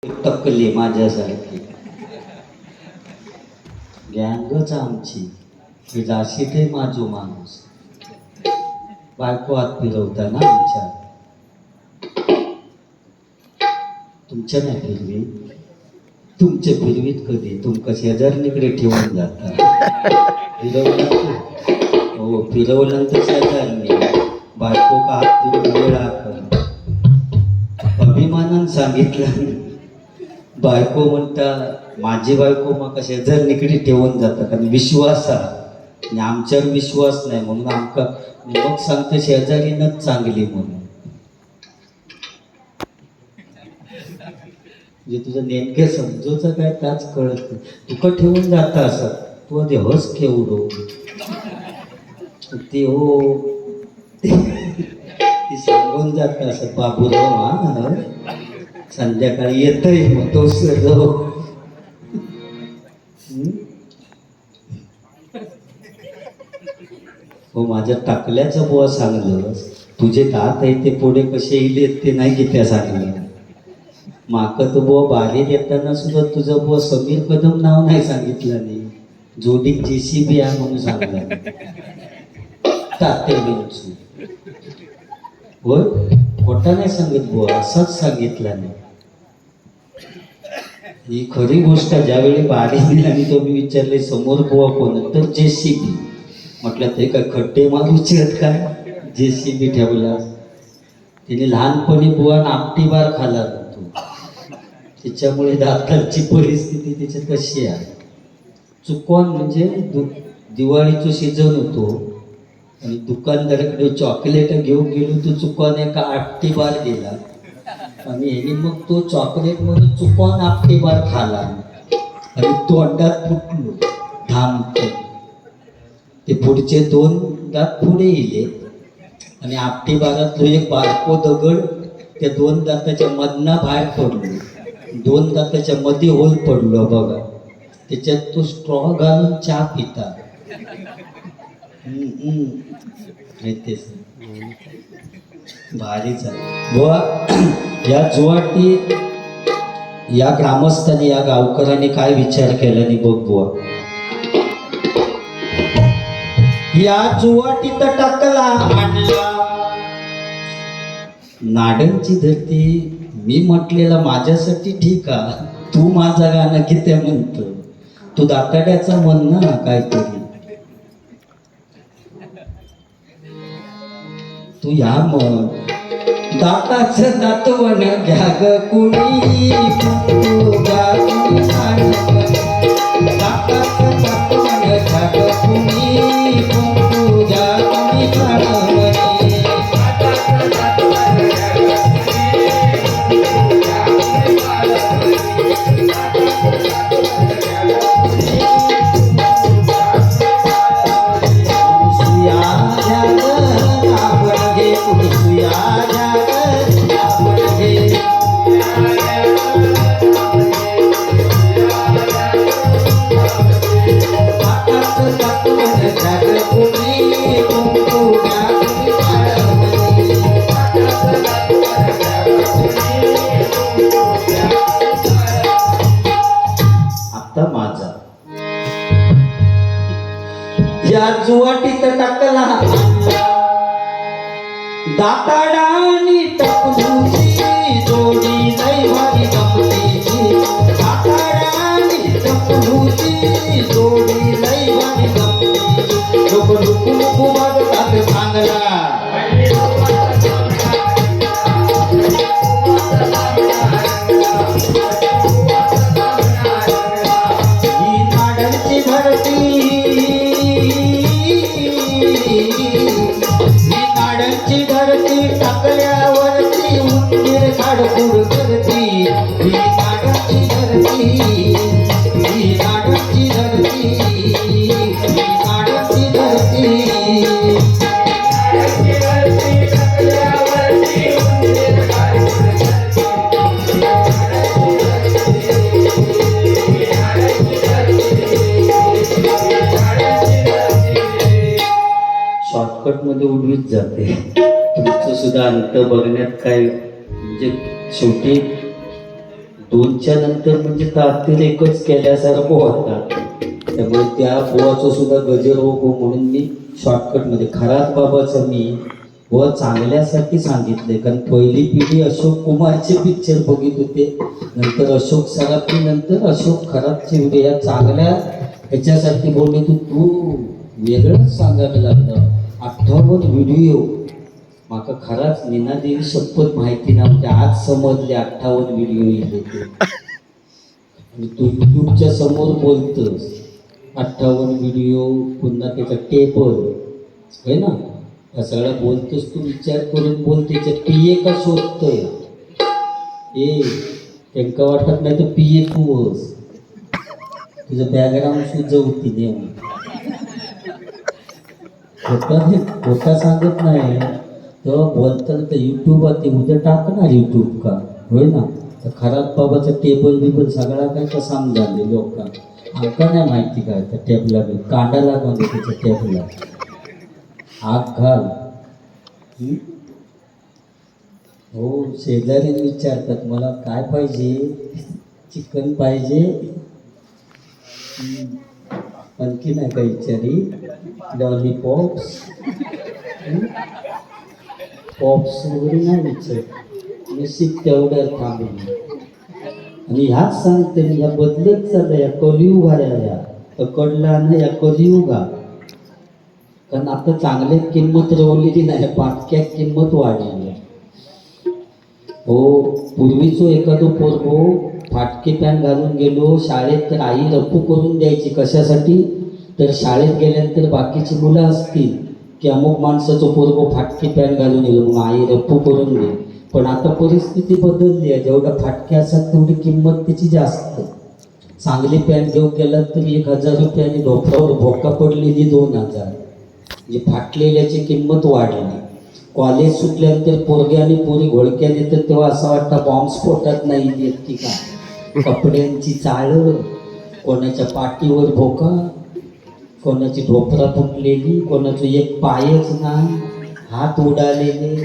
टक्कली माझ्यासारखी गँगच आमची हे जाशी ते माझो माणूस बायको हात फिरवता ना आमच्या तुमच्या नाही फिरवी तुमचे फिरवीत कधी तुमका शेजारणीकडे ठेवून जाता फिरवलं हो फिरवल्यानंतर शेजारणी बायको का हात फिरून वेळा कर अभिमानानं सांगितलं बायको म्हणता माझी बायको मग शेजारणीकडे ठेवून जाता कारण विश्वास आणि आमच्यावर विश्वास नाही म्हणून आमका मग सांगते शेजारीनच चांगली म्हणून म्हणजे तुझं नेमके समजूचं काय त्याच कळत तुका ठेवून जाता असं तू आधी हस केवढो ते हो ती सांगून जात असं बाबूराव हा संध्याकाळी येतय मग तो सर हो माझ्या टाकल्याचं बुवा सांगलं तुझे दात आहे ते पुढे कसे येईल ते नाही की त्या सांगलं माक तर बुवा बाहेर येताना सुद्धा तुझं बुवा समीर कदम नाव नाही सांगितलं नाही जोडीत JCB आहे म्हणून सांगलं ताते विंचू होय खोटा नाही सांगित बुवा असंच सांगितलं नाही ही खरी गोष्ट ज्यावेळी बाहेर दिली आणि तो मी विचारले समोर बुवा कोण तर JCB म्हटलं ते काय खड्डे मारूचे आहेत काय JCB ठेवला तिने लहानपणी बुवा आपटी बार खाला होतो तिच्यामुळे दातांची परिस्थिती तिची तशी आहे चुकवण म्हणजे दिवाळीचं सीझन होतो आणि दुकानदाराकडे चॉकलेट घेऊन गेलो तो चुकवण एका आपटी बार दिला आणि ह्याने मग तो चॉकलेट म्हणून चुकवण आपटी बार खाला आणि तोंडात फुटलो थांबतो ते पुढचे 2 दात पुढे येले आणि आपटी बारातलो एक बारको दगड त्या 2 दाताच्या मधना बाहेर पडलो 2 दाताच्या मध्ये होल पडलो बघा त्याच्यात तो स्ट्रॉ घालून चहा पिता भारीच आहे बुवा या जुवाटी या ग्रामस्थांनी या गावकऱ्यांनी काय विचार केला नाही बघ बुवा या जुवाटीत टाकला नाडंची धरती मी म्हटलेला माझ्यासाठी ठीक आहे तू माझा गाणं किती म्हणतो तू दाताड्याचा म्हण ना काहीतरी तू या म्हण दाताचं दातवण घ्या ग कुणी दाताचं दातवण घ्या ग कुणी या जुवाटीत टाकला दाताडानी टपलूची जोडी लई भारी गमतीची दाताडानी टपलूची जोडी लई भारी गमतीची लोक लुकू बघतात चांगला ही नाडांची धरती नाडांची धरती टाकल्यावरती उंदीर खाडखुड करती ही नाडांची धरती ही नाडांची धरती ही नाडांची धरती शॉर्टकट मध्ये उडवीत जाते तुमचं सुद्धा अंत बघण्यात काय म्हणजे शेवटी 2च्या नंतर म्हणजे तात्तिरेकच केल्यासारखं होता. त्यामुळे त्या बुवाचं सुद्धा गजर हो म्हणून मी शॉर्टकटमध्ये खरात बाबाचं मी बुवा चांगल्यासाठी सांगितलंय. कारण पहिली पिढी अशोक कुमारचे पिक्चर बघित होते, नंतर अशोक सराफी, नंतर अशोक खरातचे व्हिडिओ. या चांगल्या ह्याच्यासाठी बोलले तू वेगळंच सांगायला लागलं. 58 व्हिडिओ माका खराच निनादेवी शपथ माहिती नव्हती, आज समजले 58 व्हिडिओ येते ते. आणि तू युट्यूबच्या समोर बोलतोस 58 व्हिडिओ, पुन्हा त्याचा टेबल आहे ना, त्या सगळ्या बोलतोस तू, विचार करून बोल. त्याच्यात पिये का शोधतोय ए, त्यांका वाटत नाही तर पिये तूच, तुझं बॅकग्राऊंड सुचवती नेहमी. खोटा सांगत नाही तेव्हा बोलताना तर युट्यूब ते उद्या टाकणार युट्यूब का होय ना. तर खराब बाबाचं टेबल बिबल सगळा काय का सांग झाले लोक, आमका नाही माहिती काय त्या टेबला बी कांदा लागून त्याच्या टेबला आग घाल. हो, शेजारी विचारतात मला काय पाहिजे, चिकन पाहिजे, आणखी नाही का विचारी, लॉलीपॉप्स पॉप्स वगैरे नाही विचार, निश्चित तेवढ्या थांबून. आणि ह्याच सांगते मी, या बदलत चाललं या कलियुग आल्या, या पकडला ना या कलियुगा. कारण आता चांगल्या किंमत रवलेली नाही, पाटक्यात किंमत वाढलेली आहे. हो, पूर्वीचो एखादो पोरगो फाटके पॅन्ट घालून गेलो शाळेत तर आई रप्पू करून द्यायची. कशासाठी? तर शाळेत गेल्यानंतर बाकीची मुलं असतील की अमुक माणसाचं पोरगो फाटके पॅन्ट घालून गेलो मग आई रप्पू करून दे. पण आता परिस्थिती बदलली आहे, जेवढ्या फाटक्या असतात तेवढी किंमत त्याची जास्त. चांगली पॅन्ट घेऊन गेला तरी 1000 रुपये, ढोपरावर भोका पडलेली 2000. म्हणजे फाटलेल्याची किंमत वाढली. कॉलेज सुटल्यानंतर पोरगे आणि पोरी घोळक्याने येतात तेव्हा असं वाटतं बॉम्बस्फोटात नाही येत की काय. कपड्यांची चाळं, कोणाच्या पाठीवर भोका, कोणाची ढोपरा फुटलेली, कोणाचं एक पायच नाही, हात उडालेले,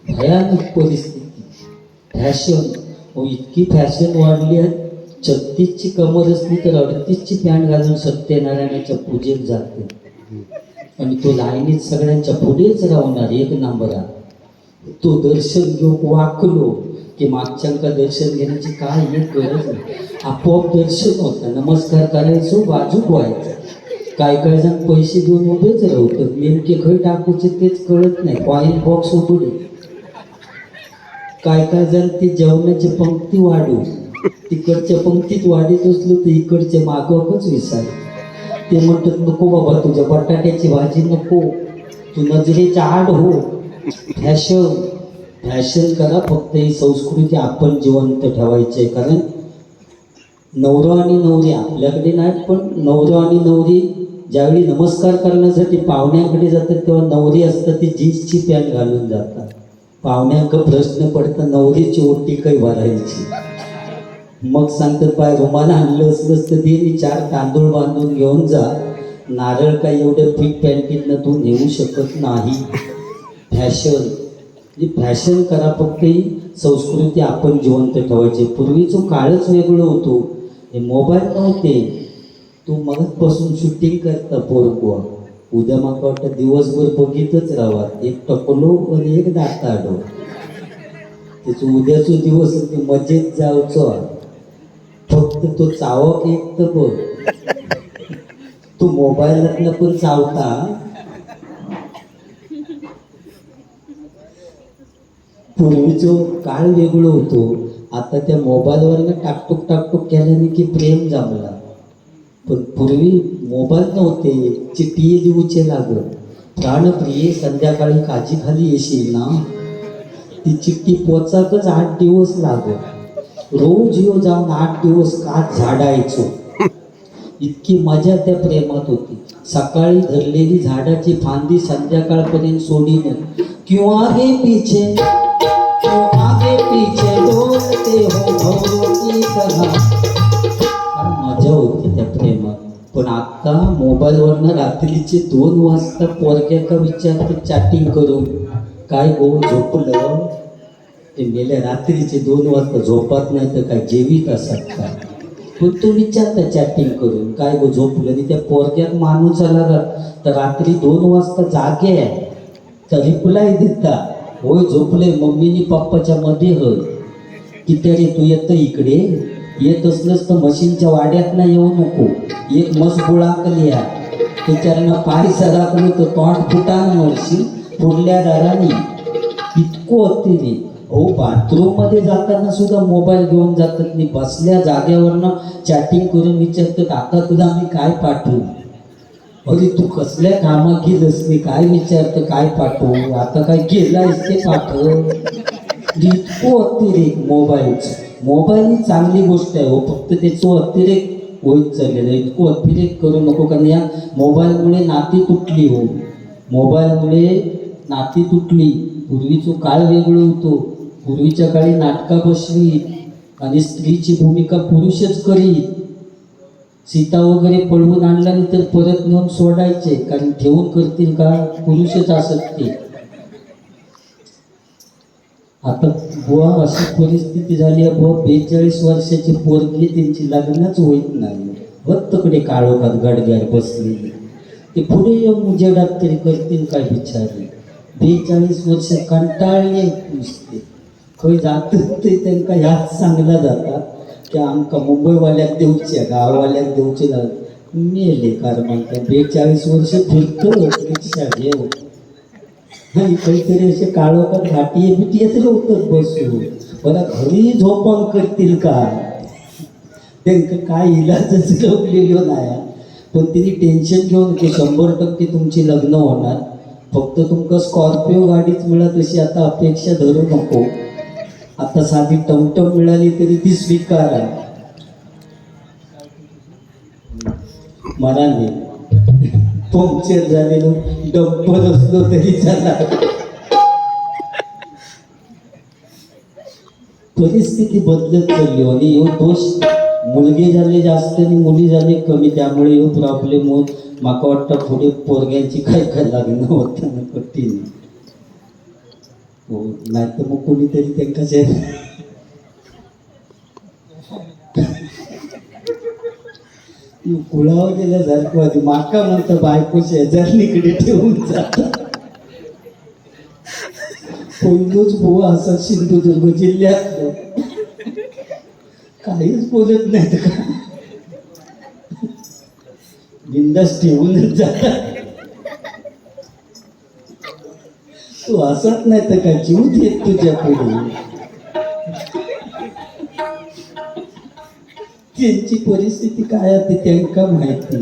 भयानक परिस्थिती. फॅशन इतकी फॅशन वाढली आहे, 36ची कमर असली तर 38ची पॅन्ट घालून सत्यनारायणाच्या पूजेत जाते. आणि तो लाईनीत सगळ्यांच्या पुढेच राहणार एक नंबरा. तो दर्शन घेऊ वाकलो की मागच्यांका दर्शन घेण्याची काय एक गरज नाही, आपोआप दर्शन होतं. नमस्कार करायचो, बाजू व्हायचं. काय काय जण पैसे देऊन उभेच राहतात, नेमके खै टाकूचे तेच कळत नाही, कॉइन बॉक्स उघडे. काय काय जण ती जेवणाची पंक्ती वाढू, तिकडच्या पंक्तीत वाढीत असलो तर इकडचे मागवकच विचार. ते म्हणतात नको बाबा, तुझ्या बटाट्याची भाजी नको, तू नजरेच्या आड हो. फॅशन करा, फक्त ही संस्कृती आपण जिवंत ठेवायची. कारण नवरा आणि नवरी आपल्याकडे नाहीत, पण नवरा आणि नवरी ज्यावेळी नमस्कार करण्यासाठी पाहुण्याकडे जातात तेव्हा नवरी असतात ती जीन्सची पॅन्ट घालून जातात. पाहुण्यांका प्रश्न पडतात नवरीची ओटी काही भरायची. मग सांगतात पाय रुमाला आणलं असलं तर ते 4 तांदूळ बांधून घेऊन जा, नारळ काय एवढ्या फिट पॅन्टीतनं तू नेऊ शकत नाही. फॅशन करा, फक्त ही संस्कृती आपण जिवंत ठेवायची. पूर्वीचं काळच वेगळं होतो, हे मोबाईल नव्हते. तू मगपासून शूटिंग करता पोरगो, उद्या मला वाटतं दिवसभर बघितच राहा, एक टकलो आणि एक दाताडो. त्याचं उद्याचं दिवस ते मजेत जायचो. फक्त तो चावक एक तर बघ, तो मोबाईलातला पण चावता. पूर्वीचं काळ वेगळं होतो, आता त्या मोबाईलवर टाकटूक केल्याने की प्रेम जमला. पण पूर्वी मोबाईल नव्हते, चिठ्ठी लिहूचे लागत. प्राणप्रिये संध्याकाळी काजी खाली येशील ना, ती चिठ्ठी पोचाकच 8 दिवस लागत. रोज येऊ जाऊन 8 दिवस काच झाडायचो. इतकी मजा त्या प्रेमात होती. सकाळी धरलेली झाडाची फांदी संध्याकाळपर्यंत सोडीन, क्यों आगे पीछे डोलते हो भौरों की तरह. मजा होती त्या प्रेमात. पण आता मोबाईलवरनं रात्रीचे 2 वाजता पोरग्याका विचारते चॅटिंग करून, काय गो झोपलं, ते मेल्या रात्रीचे 2 वाजता झोपत नाही तर काय जेवीत असत का? पण तू विचारता चॅटिंग करून काय गो झोपलं आणि त्या पोरग्यात माणूस आला तर रात्री 2 वाजता जागे आहे तर रिप्लाय देता होय झोपले मम्मीनी पप्पाच्या मध्ये होय किती रे तू येतं इकडे येत असलंच तर मशीनच्या वाड्यात ना येऊ नको एक मस बुळाकली आहे त्याच्यानं पाय सराकलो तर तोंड फुटान मरशी पुढल्या दाराने इतकं होते रे हो बाथरूम मध्ये जाताना सुद्धा मोबाईल घेऊन जातात नाही बसल्या जाग्यावरनं चॅटिंग करून विचारतात आता तुला मी काय पाठवू अरे तू कसल्या कामा केलंस मी काय विचारतं काय पाठवू आता काय केलंयस ते पाठव इतकं अतिरेक मोबाईल ही चांगली गोष्ट आहे हो फक्त त्याचं अतिरेक होत चाललेलं आहे इतकं अतिरेक करू नको कारण या मोबाईलमुळे नाती तुटली हो मोबाईलमुळे नाती तुटली पूर्वीचं काळ वेगळं होतो पूर्वीच्या काळी नाटका बसवी आणि स्त्रीची भूमिका पुरुषच करीत सीता वगैरे पळवून आणल्यानंतर परत नेऊन सोडायचे कारण ठेवून करतील का पुरुषच असत ते आता बुवा अशी परिस्थिती झाली आहे बुवा 42 वर्षाची पोरगी त्यांची लग्नच होत नाही भक्तकडे काळोखात गडग्यार बसलेली ते पुढे येऊन उजेडात तरी करतील काय बिचारे 42 वर्ष कंटाळले नुसते खंय जातात ते त्यांना ह्याच सांगला जातात की आमका मुंबईवाल्याक देऊचे गाववाल्याक देऊचे ना मेले कारण म्हणतात 42 वर्ष फिरतो रिक्षा घेऊ नाही काहीतरी असे काळोखात घाटी बिटीच होतात बसू मला घरी झोपान करतील का त्यांना काय इलाजच लवलेलो नाही पण तिने टेन्शन घेऊन की 100% तुमची लग्न होणार फक्त तुमका स्कॉर्पिओ गाडीच मिळत अशी आता अपेक्षा धरू नको आता साधी टमटम मिळाली तरी ती स्वीकारा मनाने पंक्चर झालेलो डंपर असलो तरी चला परिस्थिती बदलत चालली आणि ह्यो दोष मुलगे झाले जास्त आणि मुली झाले कमी त्यामुळे ह्यो प्रॉब्लेम होत माका वाटतं पुढे पोरग्यांची काय काय लग्न होताना कठीण हो नाही तर मग कोणीतरी त्यांना कुळावर गेल्यासारखं आधी माका म्हणतं बायको शेजारणीकडे ठेवून जात पहिलोच बुवा असा सिंधुदुर्ग जिल्ह्यात काहीच बोलत नाहीत का बिंदास ठेवूनच जातात तू हसत नाही तर काय जीव देत तुझ्या पुढे त्यांची परिस्थिती काय आहे त्यांना माहिती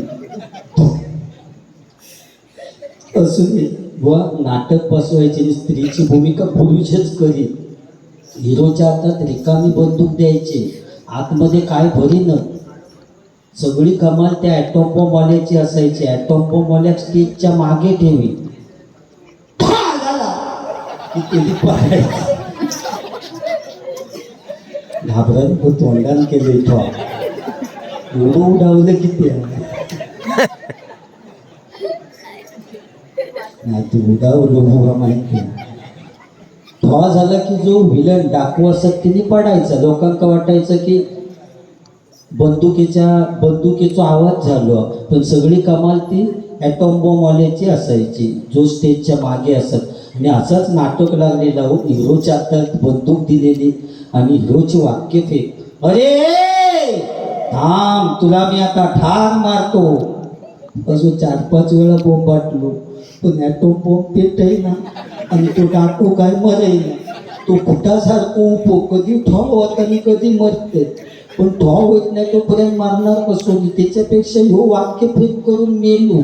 असून व नाटक बसवायचे स्त्रीची भूमिका पुरुषच करीत हिरोच्या हातात रिकामी बंदूक द्यायचे आतमध्ये काय भरीन सगळी कमाल त्या ॲटॉम बॉम्बवाल्याची असायची ॲटॉम बॉम्बवाल्या स्टेजच्या मागे ठेवी घाबरायला तोंडान केले एवढं उडावलं किती नाही तू उडावलं मला माहिती थोडा झाला की जो विलन डाकू असत तिने पडायचा लोकांना वाटायचं की बंदुकीचा आवाज झालो पण सगळी कमाल ती ॲटॉम बॉम्बवाल्याची असायची जो स्टेजच्या मागे असत आणि असाच नाटक लागलेला हो हिरोच्या हातात बंदूक दिलेली आणि हिरोची वाक्य फेक अरे थांब तुला मी आता ठार मारतो असं 4-5 वेळा बॉम्ब वाटलो पण ॲटॉम बॉम्ब पेटही ना आणि तो डाकू काय मरेल तो कुठासारखं कधी ठॉ होत आणि कधी मरते पण ठॉ होत नाही तोपर्यंत मारणार कसो मी त्याच्यापेक्षा ह्यो वाक्य फेक करून मेलो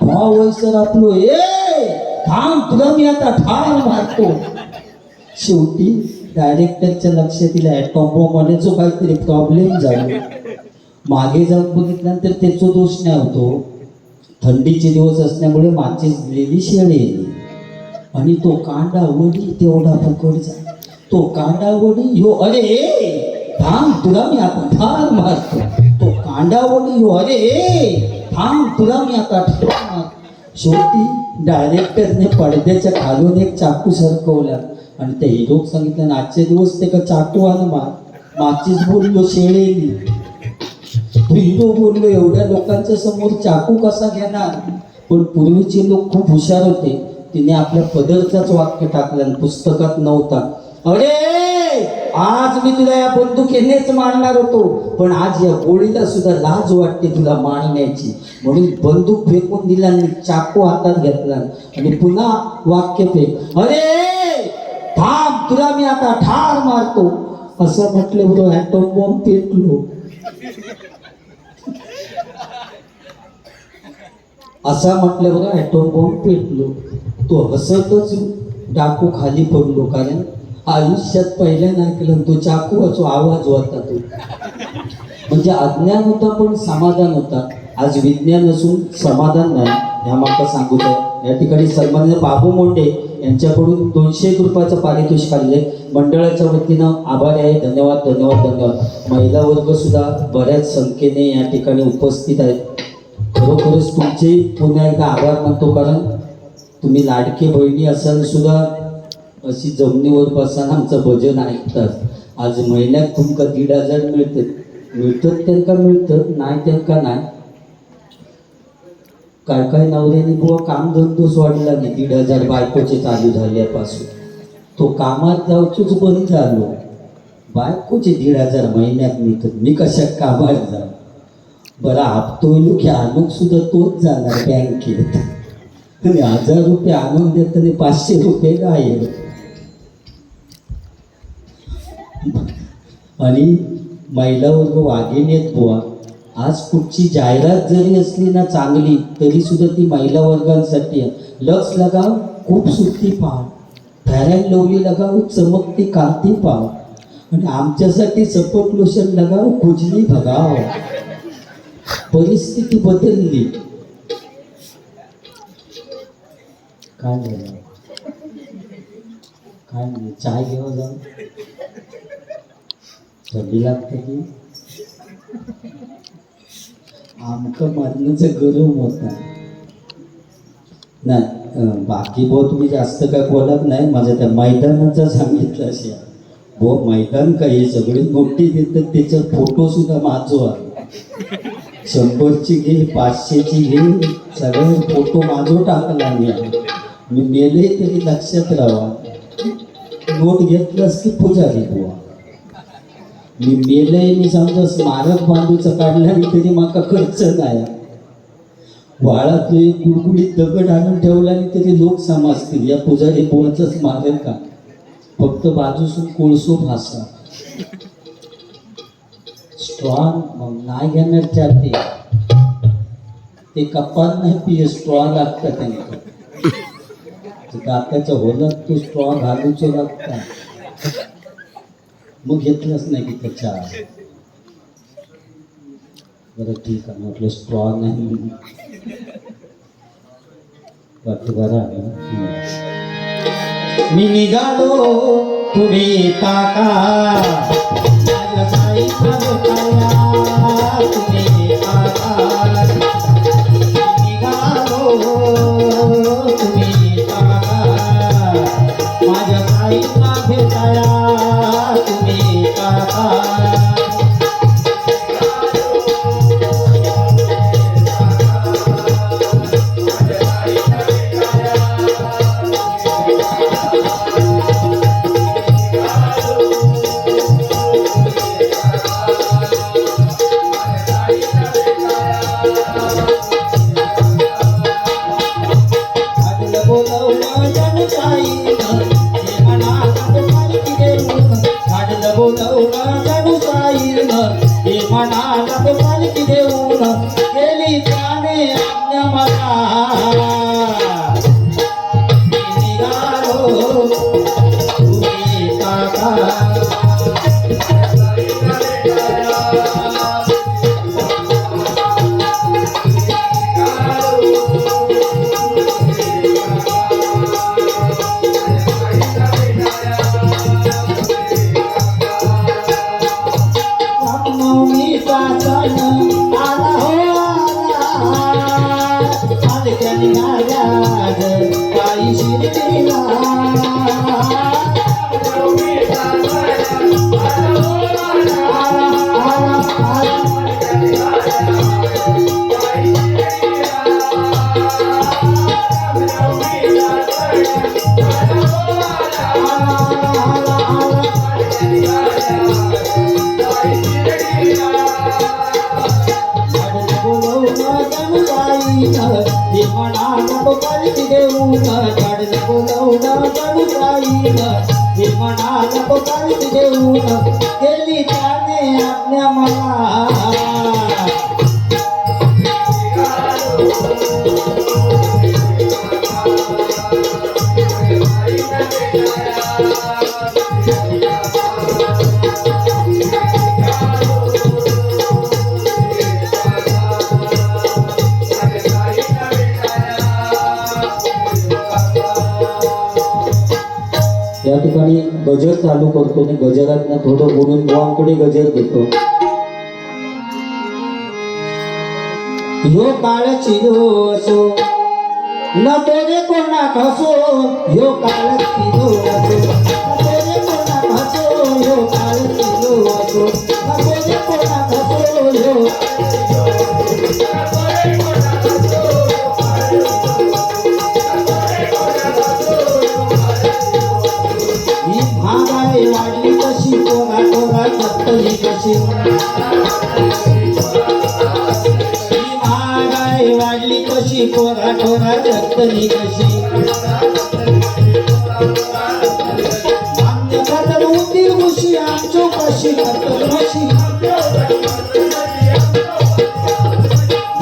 ठॉ वयसर आपलो थांब तुला मी आता ठार मारतो शेवटी डायरेक्टरच्या लक्षात दिला ॲटॉम बॉम्बमध्ये जो काहीतरी प्रॉब्लेम झाला मागे जाऊन बघितल्यानंतर त्याचा दोष नाही होतो थंडीचे दिवस असल्यामुळे माचीस दिलेली शेळी आणि तो कांडावडी तेवढा फुकट झाला तो कांडावडी ह्यो अरे थांब तुला मी आता ठार मारतो तो कांडावडी ह्यो अरे थांब तुला मी आता ठार मारतो शेवटी डायरेक्टरने पडद्याच्या खालून एक चाकू सरकवला आणि त्या हिरोक सांगितलं ना आजचे दिवस ते का चाकू आण माचीच बोललो शेळेली. तो हिरो बोललो एवढ्या लोकांच्या समोर चाकू कसा घेणार. पण पूर्वीचे लोक खूप हुशार होते. तिने आपल्या पदरचाच वाक्य टाकलं आणि पुस्तकात नव्हता. अरे आज मी तुला या बंदुकीनेच मारणार होतो, पण आज या गोळीला सुद्धा लाज वाटते तुला मारण्याची, म्हणून बंदूक फेकून दिला आणि चाकू हातात घेतला आणि पुन्हा वाक्य फेक. अरे थांब तुला मी आता ठार मारतो असं म्हटलं बरोबर ॲटॉम बॉम्ब पेटलो. असा म्हटलं बघा ॲटॉम बॉम्ब पेटलो. तो हसतच डाकू खाली पडलो, कारण आयुष्यात पहिल्यांदा ऐकलं तो चाकूचा आवाज होता तो. म्हणजे अज्ञान होता पण समाधान होता. आज विज्ञान असून समाधान नाही, ह्या माका सांगू तर या ठिकाणी सन्माननीय बाबू मोंडे यांच्याकडून 200 रुपयाचं पारितोषिक आलेले मंडळाच्या वतीनं आभार आहे. धन्यवाद धन्यवाद धन्यवाद. महिला वर्ग सुद्धा बऱ्याच संख्येने या ठिकाणी उपस्थित आहेत. खरोखरच तुमचे पुन्हा एकदा आभार मानतो, कारण तुम्ही लाडके बहिणी असाल सुद्धा अशी जमिनीवर बसायला आमचं भजन ऐकतात. आज महिन्यात तुमका 1,500 मिळतात त्यांना मिळतं, नाही त्यांना नाही. काय काय नवऱ्याने बुवा कामधंदो सोडला नाही. 1,500 बायकोचे चालू झाल्यापासून तो कामात जाऊचूच बंद झालो. बायकोचे 1,500 महिन्यात मिळतात, मी कशा कामात जाऊ. बरा हप्तो लोक आणून सुद्धा तोच जाणार बँकेत आणि 1,000 रुपये आणून देत आणि 500 रुपये गायब. आणि महिला वर्ग वाघिणीत बुवा. आज कुठची जाहिरात जरी असली ना चांगली तरी सुद्धा ती महिला वर्गांसाठी. लक्स लगाव खूप सुट्टी पाव, फेर अँड लवली लगाव चमकती कांती पाव, आणि आमच्यासाठी सपोर्ट लोशन लगाव खुजली भगाव. परिस्थिती बदलली. काय झालं काय नाही, चाय घेऊन जाऊ थंडी लागते की. आमचं मरणाचं गरम होता नाही. बाकी बहुत मी जास्त काय बोलत नाही. माझ्या त्या मैदानाचं सांगितलं असे बो मैदान काय हे सगळी मोठी देतात, त्याचा फोटो सुद्धा माजवा. 100ची घे 500ची घे, सगळे फोटो माझो टाकला मी मेले तरी लक्षात राहा. नोट घेतलंस की पुजारी बुवा. मी मेलय मी समजा स्मारक बांधूचं काढलं तरी माका खर्च नाही. वाळात एक गुडगुडीत दगड आणून ठेवला तरी लोक समजतील या पुजारी बुवाचं स्मारक का. फक्त बाजूसून कोळसो भासा स्ट्रॉंग मग नाही घेणार चालते. ते कपाल नाही पिये स्ट्रॉ लागतात त्यांना. दाताच्या होलात तो स्ट्रॉ घालूच लागता. मग घेतलंच नाही की त्याच्या. बरं ठीक आहे म्हटलं स्ट्रॉ नाही बाकी बरं. मी निघालो पुढे ताका माझ्या साईला भेटाया तुम्ही अपकारित देऊन केली त्याने आज्ञा मला. या ठिकाणी गजर चालू करतो आणि गजरातनं थोडं बोलून बुवांकडे गजर घेतो. ह्यो काळ चिरो असो न तोरे कोणा खसो, ह्यो काळ चिरो असो न तोरे कोणा खसो, ह्यो काळ चिरो असो न तोरे कोणा खसो, ह्यो महागाई वाढली कशी, कोणा कोणा जगतली कशी. महागाई वाढली कशी, कोणा कोणा जगतली कशी. मान्य खातर उंदीर मुशी आमचो कशी करतल म्हशी.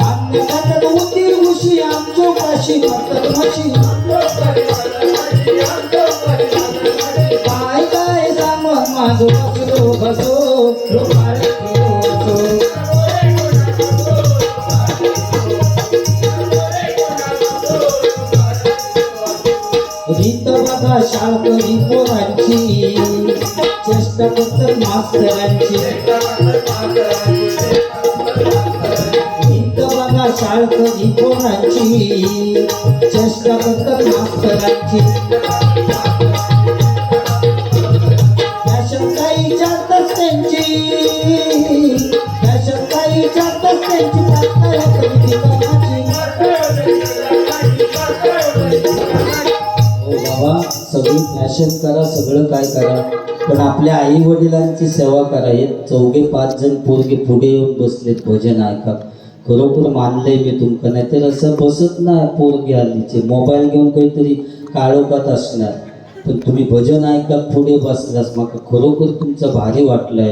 मान्य खातर उंदीर मुशी आमचो कशी करतल म्हशी. माझो बसलो बसो रीत बघा शाळकरी पोरांची, चेष्टा करतात मास्तरांची. रीत बघा शाळकरी पोरांची, चेष्टा करतात मास्तरांची. काही चालतच त्यांची, काही चालतच त्यांची बाबा. सगळी फॅशन करा, सगळं काय करा, पण आपल्या आई वडिलांची सेवा करा. हे 4-5 पोरगे पुढे येऊन बसलेत भजन ऐका. खरोखर मानलंय मी तुमचं. नाही तर असं बसत नाही पोरगे हल्लीचे, मोबाईल घेऊन काहीतरी काळोखात असणार. पण तुम्ही भजन ऐकत पुढे बसलास, मग खरोखर तुमचं भारी वाटलं.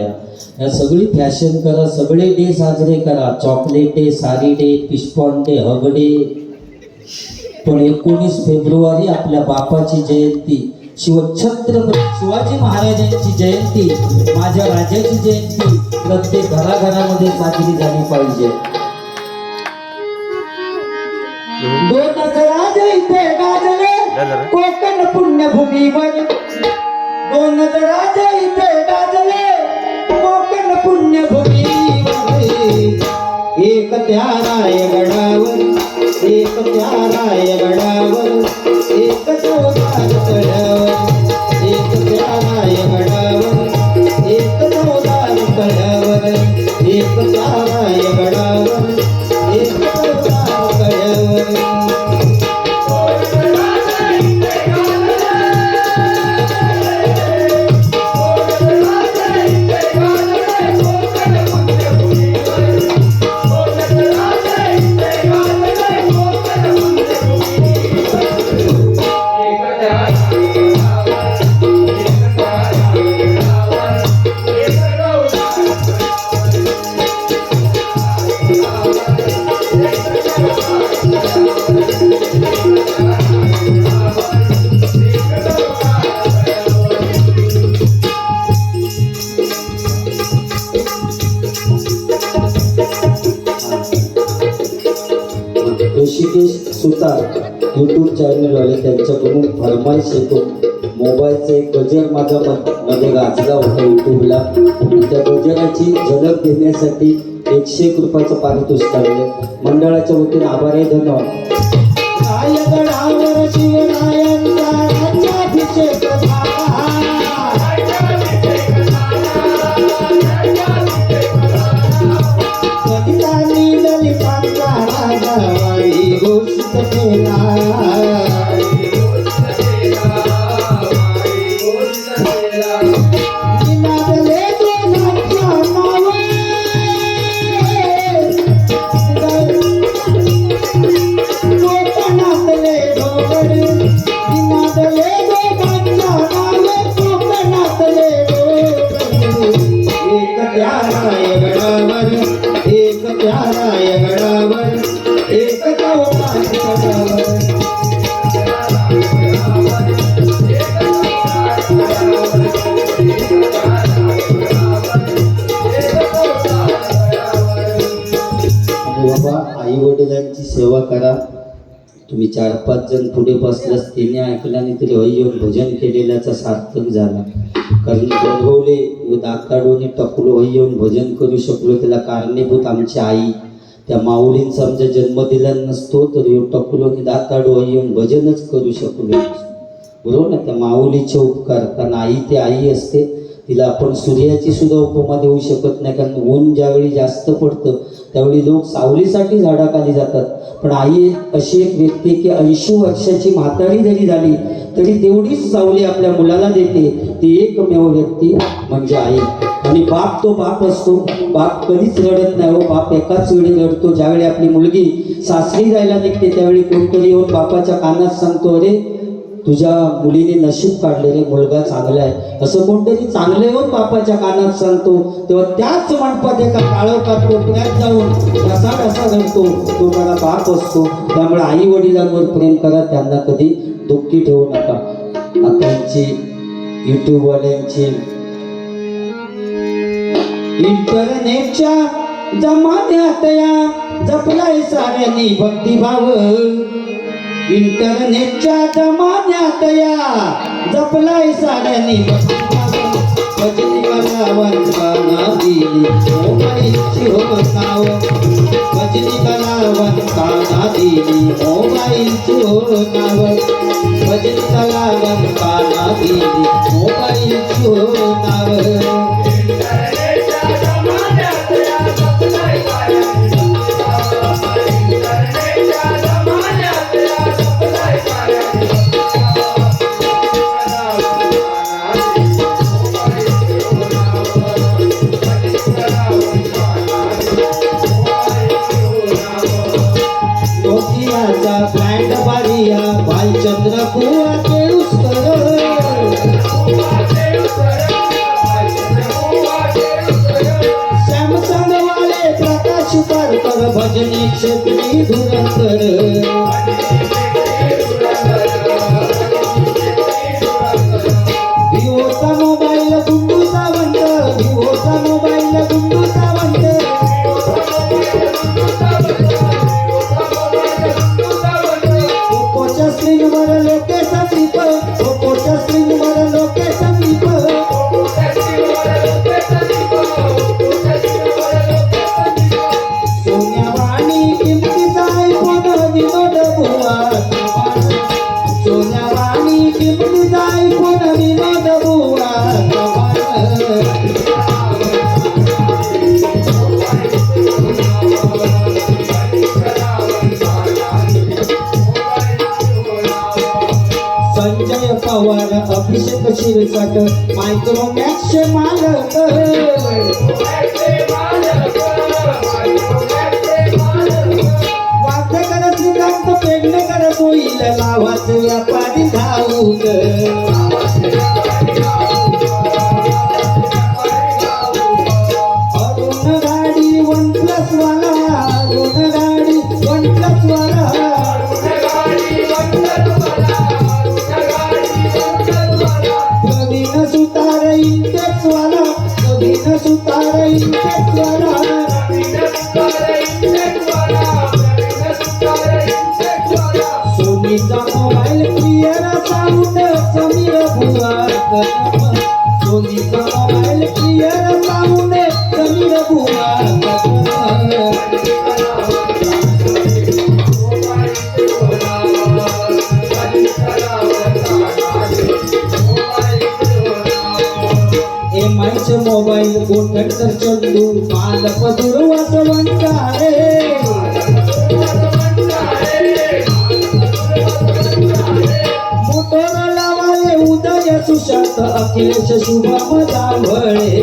या सगळी फॅशन करा, सगळे डे साजरे करा. चॉकलेट डे, साडी डे, पिशपॉन डे, हग डे. पण 19 फेब्रुवारी आपल्या बापाची जयंती, छत्रपती शिवाजी महाराजांची जयंती, माझ्या राजाची जयंती प्रत्येक घराघरामध्ये साजरी झाली पाहिजे. 2 राजे इथे गाजले कोकण पुण्यभूमीवर. 2 राजे इथे गाजले कोकण पुण्यभूमीवर. एक त्या रायगडावर, एक त्या रायगडावर, एक जोदार तळ्यावर. एक त्या रायगडावर, एक जोदार तळ्यावर. एक त्या रायगडावर, एक जोदार तळ्यावर. ऋषिकेश सुतार यूट्यूब चॅनलवाले, त्यांच्याकडून फरमाईश येतो. मोबाईलचा एक गजर माझ्या मध्ये गाजला होता यूट्यूबला. त्या गजराची झलक घेण्यासाठी 101 रुपयाचं पारितोषिक काढले. मंडळाच्या वतीने आभार आहे, धन्यवाद. या रायगडावर एक चौकात गडावर बाबा आई वडिलांची सेवा करा. तुम्ही 4-5 जण पुढे बसलास त्याने ऐकला नाही तरी हय्योन भजन केलेल्याचा सार्थक झाला. कारण गंगवले व दाताडोने टकलो हय्योन भजन करू शकलो त्याला कारणीभूत आमची आई. त्या माऊलींचा आमचा जन्म दिला नसतो तर ह्यो टकलो की दाताडो हय्योन भजनच करू शकलो. बरोबर ना, त्या माऊलीचे उपकार. कारण आई ती आई असते, तिला आपण सूर्याची सुद्धा उपमा देऊ शकत नाही. कारण ऊन ज्यावेळी जास्त पडतं त्यावेळी लोक सावलीसाठी झाडाखाली जातात. पण आई अशी एक व्यक्ती की 80 वर्षाची म्हातारी जरी झाली तरी तेवढीच सावली आपल्या मुलाला देते. ती एकमेव व्यक्ती म्हणजे आई. आणि बाप तो बाप असतो. बाप कधीच रडत नाही हो. बाप एकाच वेळी रडतो ज्यावेळी आपली मुलगी सासरी जायला निघते त्यावेळी कोणतरी येऊन बापाच्या कानात सांगतो, अरे तुझ्या मुलीने नशीब काढले रे, मुलगा चांगला आहे. असं कोणतरी चांगले होऊन बापाच्या कानात सांगतो तेव्हा त्याच मंडपात एका काळोखात कोपऱ्यात जाऊन कसा कसा रडतो तो मला बाप असतो. त्यामुळे आई वडिलांवर प्रेम करा, त्यांना कधी दुःखी ठेवू नका. आताची युट्यूबवाल्यांची इंटरनेटच्या जमान्यात या जपलाय साऱ्यांनी भक्तिभाव. इंटरनेटच्या जमान्यात या जपलाय साऱ्यांनी भजनी कलावंतांना दिली मोबाईलची हो नाव. भजनी कलावंतांना दिली मोबाईलची हो नाव. भजनी कलावंतांना दिली मोबाईलची हो नाव. ब्रँड बारिया भालचंद्र कुवा केळुस्कर. सॅमसंग वाले प्रकाश पारकर भजनी क्षेत्री धुरंधर. विवोचा मोबाईल गुंडू सावंत. विवोचा मोबाईल गुंडू सावंत. स्क्रीनवर लोकेशन दीप. ओप्पोच्या स्क्रीनवर लोकेशन दीप. सोन्यावाणी किमतीचा आयफोन विनोद बुवा. सोन्यावाणी किमतीचा आयफोन विनोद बुवा. संजय पवार अभिषेक शिरसाट मायक्रोमॅक्सचे मालक. वाद्यकर श्रीकांत पेडणेकर होईल लावाचे व्यापारी धावूक. अरुण गाडी OnePlus वाला. अरुण गाडी OnePlus वाला. प्रवीण सुतार इंटेक्स वाला. प्रवीण सुतार इंटेक्स वाला. सोनीचा मोबाईल क्लिअर साऊंड समीर बुवा. सोनीचा मोबाईल क्लिअर साऊंड समीर बुवा. एमआयचे मोबाईल गोठणकर चंदू मालपदूर वासवंतारे. मोटोरोला वाले उदय सुशांत अखिलेश शुभम जांभळे.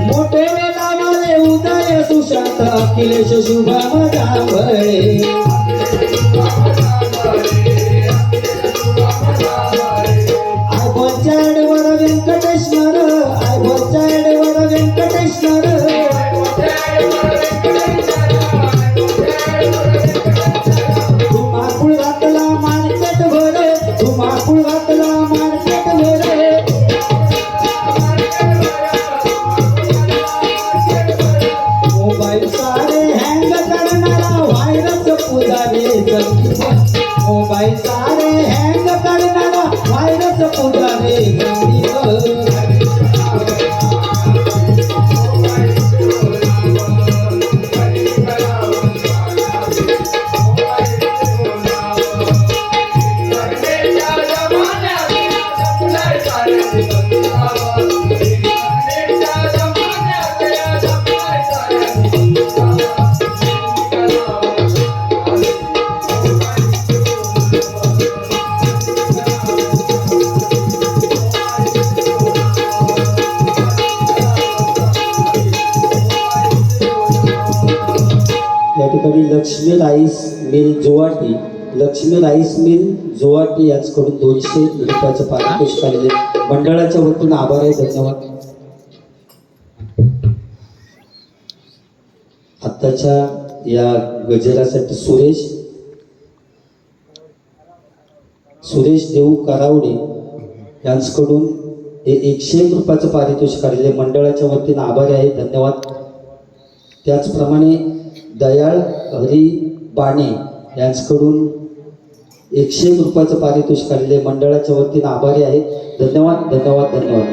मोटोरोला वाले उदय सुशांत अखिलेश शुभम जांभळे. आयफोनच्या ॲडवर व्यंकटेश नर. लक्ष्मी राईस मिल जोवाटी, लक्ष्मी राईस मिल जोवाटी यांच्याकडून 200 रुपयाचं पारितोषिक आलेले मंडळाच्या वतीनं आभार आहे, धन्यवाद. आत्ताच्या या गजरासाठी सुरेश देऊ करावडे यांच्याकडून 101 रुपयाचं पारितोषिक आलेले मंडळाच्या वतीनं आभारी आहे, धन्यवाद. त्याचप्रमाणे दयाळ हरी बाणे यांच्याकडून 101 रुपयाचं पारितोषिक आलेले मंडळाच्या वतीनं आभारी आहे, धन्यवाद धन्यवाद धन्यवाद.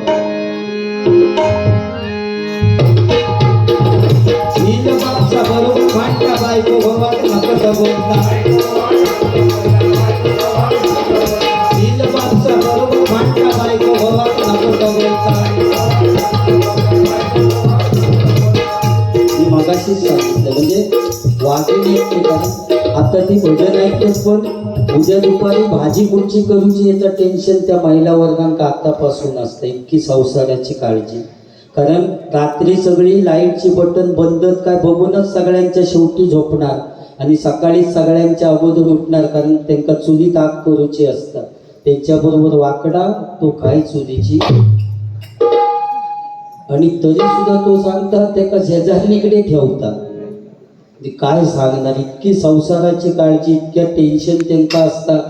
मगाशी सांगितलं म्हणजे वाघिणी आता ती भजन ऐकतेच, पण उद्या दुपारी भाजी कुठची करूची याचं टेन्शन त्या महिला वर्गांका आतापासून असतं. इतकी संसाराची काळजी, कारण रात्री सगळी लाईटची बटन बंद काय बघूनच सगळ्यांच्या शेवटी झोपणार आणि सकाळी सगळ्यांच्या अगोदर उठणार, कारण त्यांना चुलीत आग करूची असतात. त्यांच्याबरोबर वाकडा तो काय चुलीची, आणि तरी सुद्धा तो सांगता त्याका शेजारणीकडे ठेवता. काय सांगणार, इतकी संसाराची काळजी, इतक्या टेन्शन त्यांका असतात.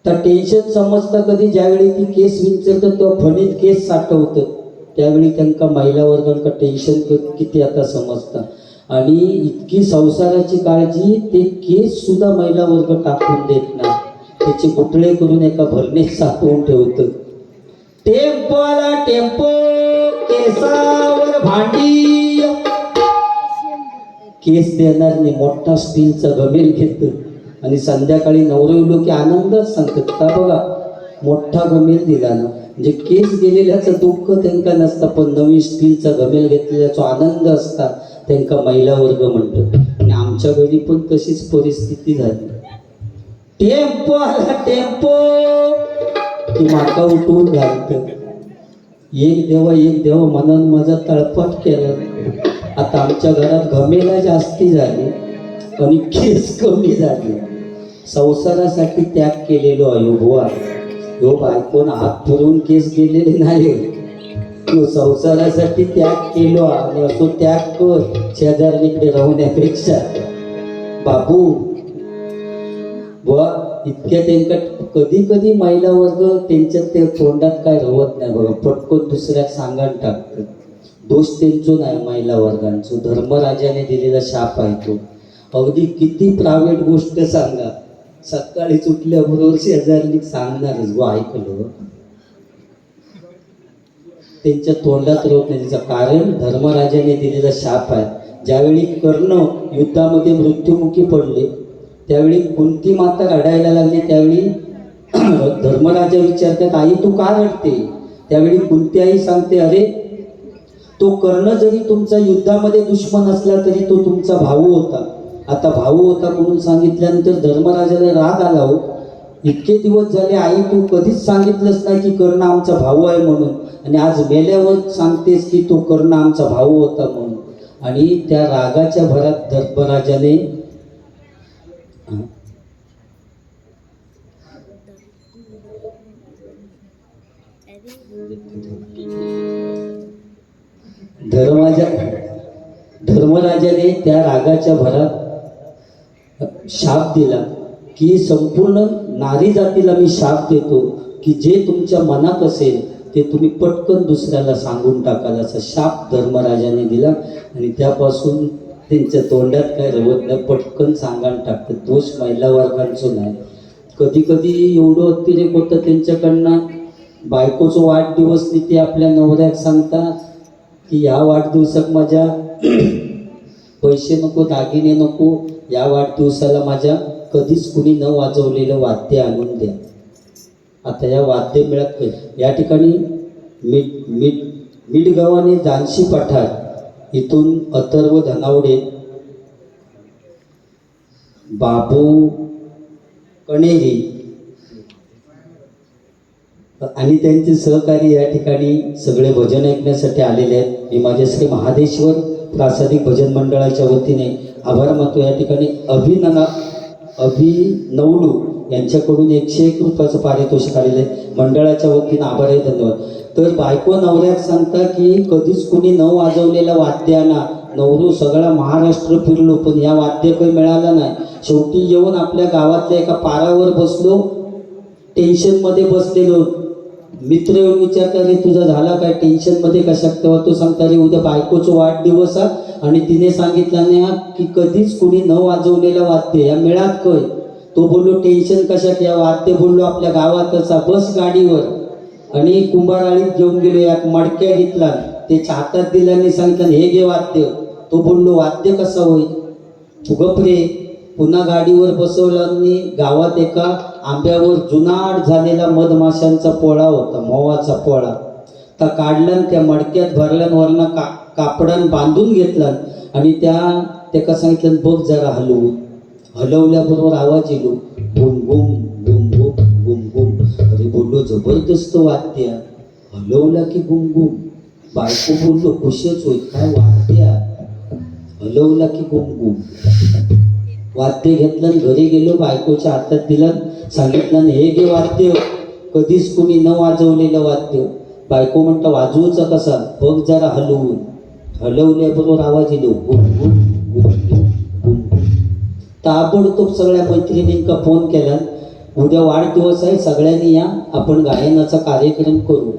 तर टेन्शन समजतं कधी ज्यावेळी ती केस विचारतात तेव्हा फणीत केस साठवतं, त्यावेळी त्यांना महिला वर्गांका टेन्शन किती आता समजतं. आणि इतकी संसाराची काळजी, ते केस सुद्धा महिला वर्ग टाकून देत नाही, त्याचे गुटळे करून एका भरणीत साठवून ठेवतं. टेम्पो आला टेम्पो, केसावर भांडी, केस देणार नाही, मोठा स्टीलचा गमेल घेत आणि संध्याकाळी नवरे लोक आनंदच सांगतात का बघा मोठा गमेल दिला ना. म्हणजे केस गेलेल्याचं दुःख त्यांना नसतं, पण नवीन स्टीलचा गमेल घेतलेल्याचा आनंद असता त्यांना महिला वर्ग म्हणतो. आणि आमच्या घरी पण तशीच परिस्थिती झाली. टेम्पो आला टेम्पो की माका उठवून घालतं. एक देव म्हणून माझा तळपट केलं. आता आमच्या घरात गमेला जास्ती झाली आणि केस कमी झाले. संसारासाठी त्याग केलेलो आहे बुवा, ह्यो बायकोन हात फिरून केस गेलेले नाही, तो संसारासाठी त्याग केलो. आणि असो त्याग कर शेजारणीकडे राहण्यापेक्षा. बाबू बुवा इतक्या त्यांना कधी कधी महिला वर्ग त्यांच्यात ते तोंडात काय रवत नाही बघा, पटकन दुसऱ्यात सांगान टाकतं. दोष त्यांचो नाही महिला वर्गांचो, धर्मराजाने दिलेला शाप आहे तो. अगदी किती प्रायव्हेट गोष्ट सांगा, सकाळीच उठल्याबरोबर शेजारनी सांगणारच गो ऐकलं, त्यांच्या तोंडात रवत नाही. त्याचं कारण धर्मराजाने दिलेला शाप आहे. ज्यावेळी कर्ण युद्धामध्ये मृत्युमुखी पडले त्यावेळी कुंती माता रडायला लागली. त्यावेळी धर्मराजा विचारतात आई तू का रडते. त्यावेळी कुंती आई सांगते अरे तो कर्ण जरी तुमचा युद्धामध्ये दुश्मन असला तरी तो तुमचा भाऊ होता. आता भाऊ होता म्हणून सांगितल्यानंतर धर्मराजाला राग आला. हो इतके दिवस झाले आई तू कधीच सांगितलंच नाही की कर्ण आमचा भाऊ आहे म्हणून, आणि आज मेल्यावर सांगतेस की तो कर्ण आमचा भाऊ होता म्हणून. आणि त्या रागाच्या भरात धर्मराजाने धर्मराजाने त्या रागाच्या भरात शाप दिला की संपूर्ण नारी जातीला मी शाप देतो की जे तुमच्या मनात असेल ते तुम्ही पटकन दुसऱ्याला सांगून टाकाल, असा शाप धर्मराजाने दिला. आणि त्यापासून त्यांच्या तोंडात काय रवत नाही, पटकन सांगान टाकतात. दोष महिला वर्गांचं नाही. कधी कधी एवढं अतिरेक होतं त्यांच्याकडनं. बायकोचं वाढदिवस ते आपल्या नवऱ्याक सांगता की या वाढदिवसात माझ्या पैसे नको, दागिने नको, या वाढदिवसाला माझ्या कधीच कुणी न वाजवलेलं वाद्य आणून द्या. आता या वाद्य मिळत नाही. या ठिकाणी मिडगावाने जानशी पठार इथून अथर्व धनावडे, बाबू कणेरी आणि त्यांचे सहकारी या ठिकाणी सगळे भजन ऐकण्यासाठी आलेले आहेत. मी माझे श्री महादेश्वर प्रासादिक भजन मंडळाच्या वतीने आभार मानतो. या ठिकाणी अभिनवलू यांच्याकडून 101 रुपयाचं पारितोषिक आलेलं आहे. मंडळाच्या वतीनं आभार आहे, धन्यवाद. तर बायको नवऱ्यात सांगता की कधीच कुणी न वाजवलेला वाद्याना नवरू सगळा महाराष्ट्र फिरलो पण या वाद्य काही मिळालं नाही. शेवटी येऊन आपल्या गावातल्या एका पारावर बसलो, टेन्शनमध्ये बसलेलो. मित्र येऊन विचारता रे तुझा झाला काय, टेन्शनमध्ये कशात? तेव्हा तो सांगता रे उद्या बायकोचा वाढदिवस आणि तिने सांगितलं नाही की कधीच कुणी न वाजवलेलं वाद्य या मिळात काय. तो बोललो टेन्शन कशात, या वाद्य बोललो आपल्या गावातच बस गाडीवर आणि कुंभाराळीत घेऊन गेलो. एक मडक्या घेतला, त्याच्या हातात दिल्याने सांगितलं हे घे वाद्य. तो बोललो वाद्य कसं होईल, गपरे. पुन्हा गाडीवर बसवलं आणि गावात एका आंब्यावर जुनाट झालेला मधमाशांचा पोळा होता, मोवाचा पोळा. तर काढला त्या मडक्यात भरल्यान वरनं कापडान बांधून घेतला आणि त्याका सांगितलं बघ जरा हलवून. हलवल्याबरोबर आवाज येलो गुम गुम गुम गुम गुम गुम. अरे बोललो जबरदस्त वाद्य, हलवला की गुम गुम. बायको बोललो खुशच होईल काय वाद्य, हलवला की गुम गुम. वाद्य घेतलं घरी गेलो, बायकोच्या हातात दिलं, सांगितलं हे घे वाद्य, कधीच कुणी न वाजवलेलं वाद्य. बायको म्हणतं वाजवूचा कसा, बघ जरा हलवून. हलवल्याबरोबर आवाज येतो गुम गुम गुम गुम गुम. ताबडतोब सगळ्या मैत्रिणींका फोन केला, उद्या वाढदिवस आहे, सगळ्यांनी या, आपण गायनाचा कार्यक्रम करू.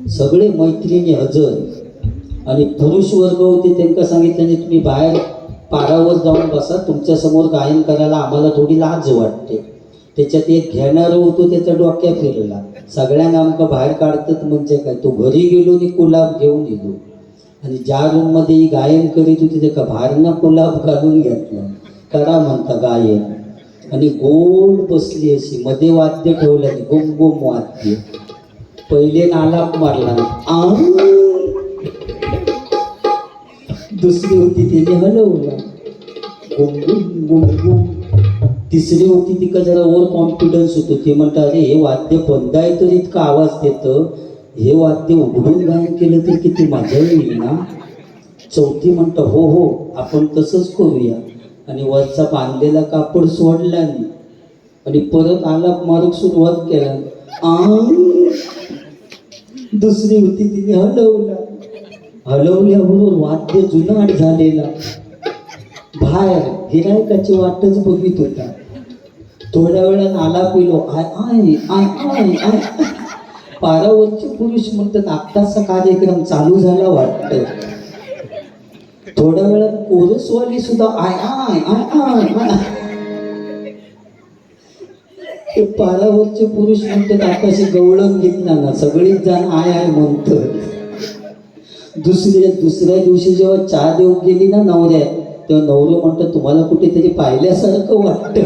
सगळे मैत्रिणी हजर आणि पुरुष वर्ग होते. त्यांना सांगितलं तुम्ही बाहेर पारावर जाऊन बसा, तुमच्यासमोर गायन करायला आम्हाला थोडी लाज वाटते. त्याच्यात एक घेणारं होतो, त्याचा डोक्या फिरला. सगळ्यांना आमका बाहेर काढतात म्हणजे काय. तो घरी गेलो आणि कुलाब घेऊन येलो आणि ज्या रूममध्ये ही गायन करीत होती त्याका बाहेरनं कुलाब घालून घेतला. करा म्हणता गायन आणि गोल बसली अशी, मध्ये वाद्य ठेवलं आणि गुम गुम वाद्य. पहिले नालाप मारला, दुसरी होती तिने हलवला गुम गुम गुम गुम. तिसरी होती तिका जरा ओव्हर कॉन्फिडन्स होतो, ती म्हणतात अरे हे वाद्य बंद आहे तर इतका आवाज देतं, हे वाद्य उघडून गायन केलं तर किती मजा येईल ना. चौथी म्हणतं हो हो आपण तसंच करूया आणि वरचा बांधलेला कापड सोडला आणि परत आलाप मारूक सुरुवात केला. दुसरी होती तिने हलवला, हलवल्याबरोबर वाद्य जुनाट झालेला. बाहेर गिरायकाची वाटच बघित होता. थोड्या वेळानं आला पिलो आय आय आय आय आय. पारावरचे पुरुष म्हणतात आत्ताचा कार्यक्रम चालू झाला वाटतं. थोड्या वेळात कोरसवाली सुद्धा आय आय आय आय आय. ते पारावरचे पुरुष म्हणतात आकाशी गवळण घेतला ना, सगळीच जण आय आय म्हणतात. दुसऱ्या दिवशी जेव्हा चहा देऊ गेली ना नवऱ्यात, तेव्हा नवरं म्हणतं तुम्हाला कुठेतरी पाहिल्यासारखं वाटतं.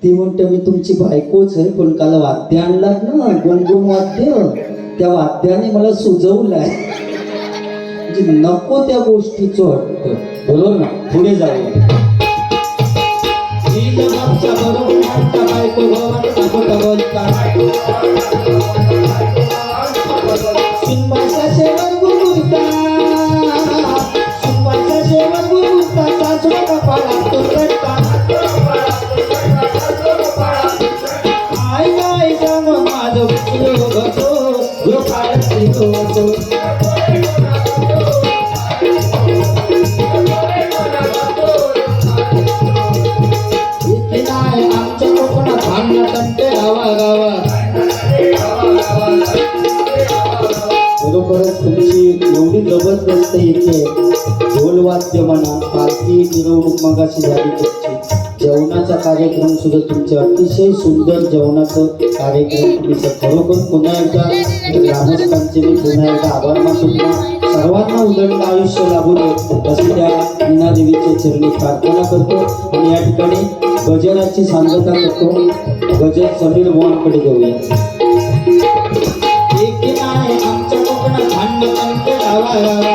ती म्हणतं मी तुमची बायकोच आहे, पण काल वाद्य आणलात ना गुमगुम वाद्य, त्या वाद्याने मला सुजवलाय. म्हणजे नको त्या गोष्टीचं वाटतं, बरोबर ना. पुढे जाऊया. खरोखरच तुमची एवढी जबरदस्त इथे ढोलवाद्य म्हणा, पालखी मिरवणूक मगाशी झाली तुमची, जेवणाचा कार्यक्रम सुद्धा तुमचे अतिशय सुंदर जेवणाचं कार्यक्रम तुम्ही खरोखर पुन्हा एकदा ग्रामस्थांचे मी पुन्हा एकदा आभार मानतो. सर्वांना उदंड आयुष्य लाभू दे अशी त्या मीनादेवीच्या चरणी प्रार्थना करतो आणि या ठिकाणी गजराची सांगता करतो. गजर समीर मोहनकडे घेऊया. आमच्या कोकणात धान्य कंटे गावा गावा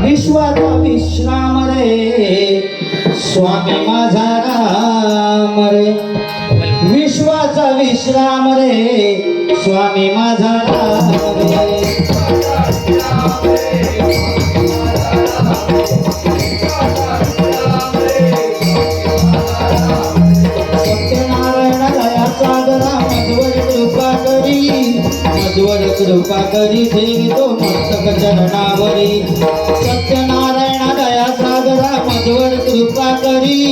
विश्वाचा विश्राम रे स्वामी माझा राम रे, विश्वाचा विश्राम रे स्वामी माझा राम रे. सत्यनारायण दया सागरा मधुवर कृपा करी, मधुवर कृपा करी देवी तो मस्तक चरणावरी. सत्यनारायण दया सागरा मधुवर कृपा करी,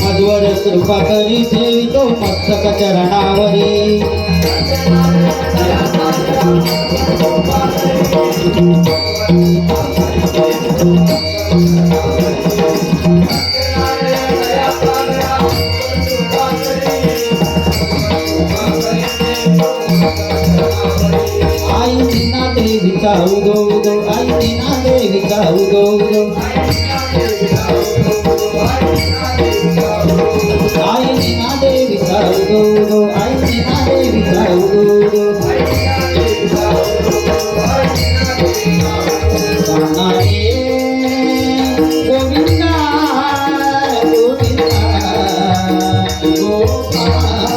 मधुवर कृपा करी देवी तो मस्तक चरणावरी. आई नीना देवीचा उदो उदो, आई नीना देवीचा उदो उदो, आई नीना देवीचा उदो उदो, आई नीना देवीचा उदो उदो. गाणारे गोविंदा गोविंदा गोपाळ.